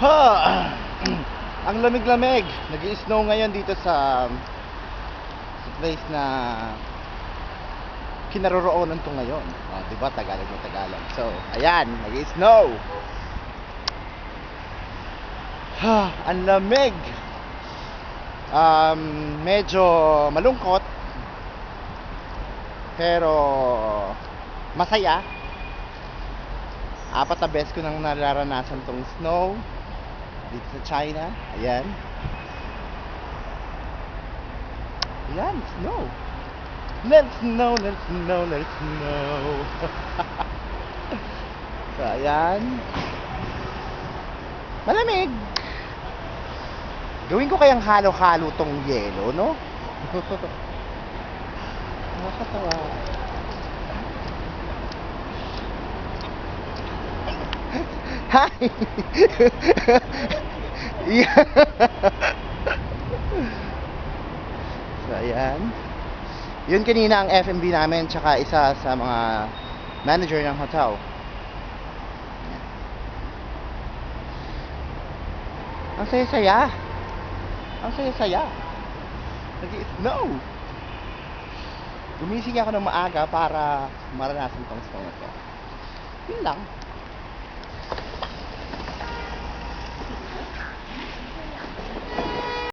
Ha! Ang lamig-lamig. Nag-i-snow ngayon dito sa place na kinaroroonan ko ngayon. Oh, 'di ba? Tagalog na Tagalog. So, ayan, nag-i-snow. Ha, ang lamig. Medyo malungkot pero masaya. Apat na beses ko nang nararanasan tong snow dito sa China. Ayan. Ayan, snow. Let it snow, let it snow, let it snow. So, ayan. Malamig. Gawin ko kayang halo-halo tong yelo, no? Nakakatawa. Hi! Yeah. So, ayan. Yun kanina ang F&B namin, tsaka isa sa mga manager ng hotel. Ang saya-saya. Ang saya-saya. Nag-i-snow. Gumising ako ng maaga para maranasan tong snow na to. Yun lang.